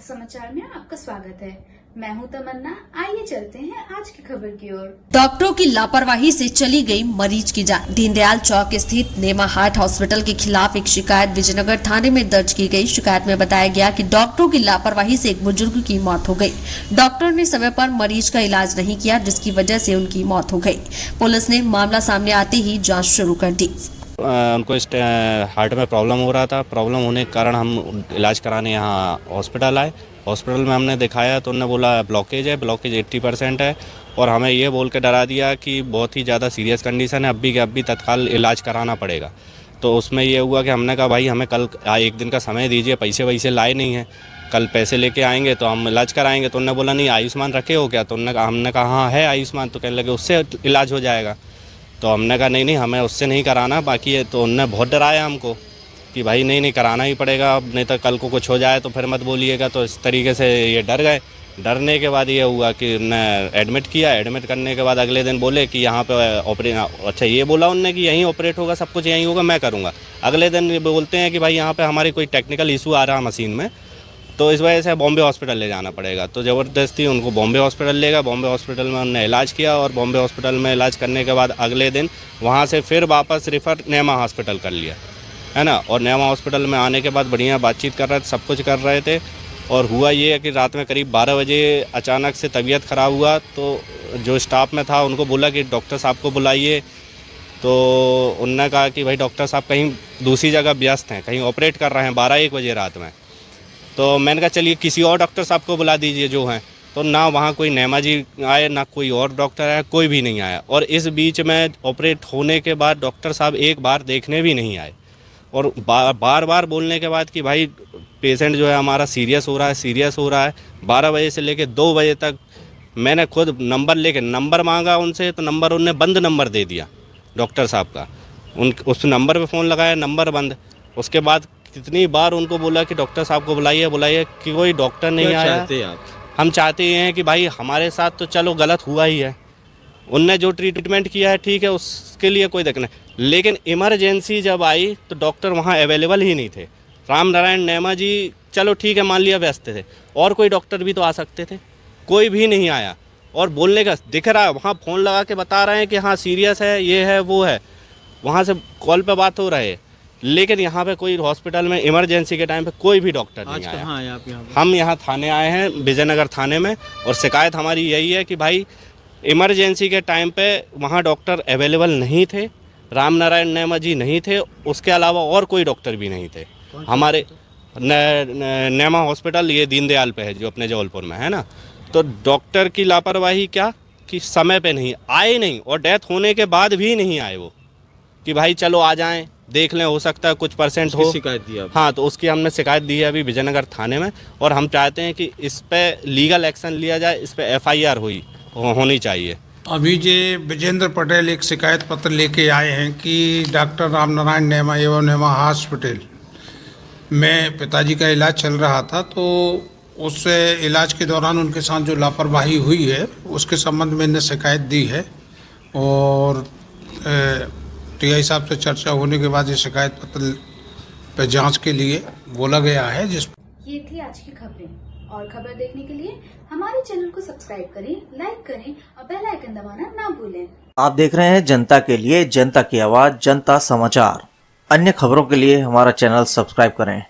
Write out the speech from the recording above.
समाचार में आपका स्वागत है। मैं हूं तमन्ना। आइए चलते हैं आज की खबर की ओर। डॉक्टरों की लापरवाही से चली गई मरीज की जान। दीनदयाल चौक स्थित नेमा हार्ट हॉस्पिटल के खिलाफ एक शिकायत विजयनगर थाने में दर्ज की गई। शिकायत में बताया गया कि डॉक्टरों की लापरवाही से एक बुजुर्ग की मौत हो गई। डॉक्टर ने समय पर मरीज का इलाज नहीं किया, जिसकी वजह से उनकी मौत हो गई। पुलिस ने मामला सामने आते ही जाँच शुरू कर दी। उनको हार्ट में प्रॉब्लम हो रहा था। प्रॉब्लम होने के कारण हम इलाज कराने यहाँ हॉस्पिटल आए। हॉस्पिटल में हमने दिखाया तो उन्होंने बोला ब्लॉकेज है, ब्लॉकेज 80% है, और हमें ये बोल के डरा दिया कि बहुत ही ज़्यादा सीरियस कंडीशन है, अभी के अभी तत्काल इलाज कराना पड़ेगा। तो उसमें ये हुआ कि हमने कहा भाई हमें कल एक दिन का समय दीजिए, पैसे वैसे लाए नहीं हैं, कल पैसे लेके आएंगे तो हम इलाज कराएंगे। तो उन्होंने बोला नहीं आयुष्मान रखे हो क्या? तो हमने कहा हाँ है आयुष्मान। तो कहने लगे उससे इलाज हो जाएगा। तो हमने कहा नहीं हमें उससे नहीं कराना, बाकी है। तो उन्होंने बहुत डराया हमको कि भाई नहीं कराना ही पड़ेगा, अब नहीं तो कल को कुछ हो जाए तो फिर मत बोलिएगा। तो इस तरीके से ये डर गए। डरने के बाद ये हुआ कि उन्हें एडमिट किया। एडमिट करने के बाद अगले दिन बोले कि यहाँ पे अच्छा ये बोला उनने कि यहीं ऑपरेट होगा, सब कुछ यहीं होगा, मैं करूँगा। अगले दिन ये बोलते हैं कि भाई यहाँ पे हमारी कोई टेक्निकल इशू आ रहा मशीन में, तो इस वजह से बॉम्बे हॉस्पिटल ले जाना पड़ेगा। तो ज़बरदस्ती उनको बॉम्बे हॉस्पिटल ले गया। बॉम्बे हॉस्पिटल में उन्होंने इलाज किया, और बॉम्बे हॉस्पिटल में इलाज करने के बाद अगले दिन वहाँ से फिर वापस रिफ़र नेमा हॉस्पिटल कर लिया, है ना। और नेमा हॉस्पिटल में आने के बाद बढ़िया बातचीत कर रहे थे, सब कुछ कर रहे थे। और हुआ ये है कि रात में करीब 12 बजे अचानक से तबीयत ख़राब हुआ। तो जो स्टाफ में था उनको बोला कि डॉक्टर साहब को बुलाइए। तो उन्होंने कहा कि भाई डॉक्टर साहब कहीं दूसरी जगह व्यस्त हैं, कहीं ऑपरेट कर रहे हैं 12-1 बजे रात में। तो मैंने कहा चलिए किसी और डॉक्टर साहब को बुला दीजिए जो हैं। तो ना वहाँ कोई नेमा जी आए, ना कोई और डॉक्टर आया, कोई भी नहीं आया। और इस बीच में ऑपरेट होने के बाद डॉक्टर साहब एक बार देखने भी नहीं आए। और बार बार बोलने के बाद कि भाई पेशेंट जो है हमारा सीरियस हो रहा है, सीरियस हो रहा है। 12 बजे से लेकर 2 बजे तक मैंने खुद नंबर मांगा उनसे, तो नंबर उनने बंद नंबर दे दिया डॉक्टर साहब का। उस नंबर पे फ़ोन लगाया, नंबर बंद। उसके बाद कितनी बार उनको बोला कि डॉक्टर साहब को बुलाइए कि कोई डॉक्टर नहीं आया। चाहते आप? हम चाहते हैं कि भाई हमारे साथ तो चलो गलत हुआ ही है, उनने जो ट्रीटमेंट किया है ठीक है, उसके लिए कोई दिक्कत नहीं, लेकिन इमरजेंसी जब आई तो डॉक्टर वहाँ अवेलेबल ही नहीं थे। राम नारायण नेमा जी चलो ठीक है मान लिया व्यस्त थे, और कोई डॉक्टर भी तो आ सकते थे, कोई भी नहीं आया। और बोलने का दिख रहा है, वहाँ फ़ोन लगा के बता रहे हैं कि हाँ सीरियस है, ये है वो है, वहाँ से कॉल पे बात हो रही है, लेकिन यहाँ पे कोई हॉस्पिटल में इमरजेंसी के टाइम पे कोई भी डॉक्टर नहीं आया। कहाँ आए आप यहाँ पे? हम यहाँ थाने आए हैं, विजयनगर थाने में, और शिकायत हमारी यही है कि भाई इमरजेंसी के टाइम पे वहाँ डॉक्टर अवेलेबल नहीं थे, राम नारायण नेमा जी नहीं थे, उसके अलावा और कोई डॉक्टर भी नहीं थे। हमारे नेमा हॉस्पिटल ये दीनदयाल पे है जो अपने जबलपुर में है ना। तो डॉक्टर की लापरवाही क्या कि समय पे नहीं आए, नहीं, और डेथ होने के बाद भी नहीं आए वो, कि भाई चलो आ जाएं देख लें, हो सकता है कुछ % हो। शिकायत दी आप? हाँ, तो उसकी हमने शिकायत दी है अभी विजयनगर थाने में, और हम चाहते हैं कि इस पे लीगल एक्शन लिया जाए, इस पे FIR होनी चाहिए। अभी जे विजेंद्र पटेल एक शिकायत पत्र लेके आए हैं कि डॉक्टर राम नारायण नेमा एवं नेमा हॉस्पिटल में पिताजी का इलाज चल रहा था, तो उससे इलाज के दौरान उनके साथ जो लापरवाही हुई है उसके संबंध में इन्हें शिकायत दी है। और TI साहब से चर्चा होने के बाद ये शिकायत पत्र पे जांच के लिए बोला गया है। ये थी आज की खबरें, और खबर देखने के लिए हमारे चैनल को सब्सक्राइब करें, लाइक करें और बेल आइकन दबाना ना भूलें। आप देख रहे हैं जनता के लिए, जनता की आवाज, जनता समाचार। अन्य खबरों के लिए हमारा चैनल सब्सक्राइब करें।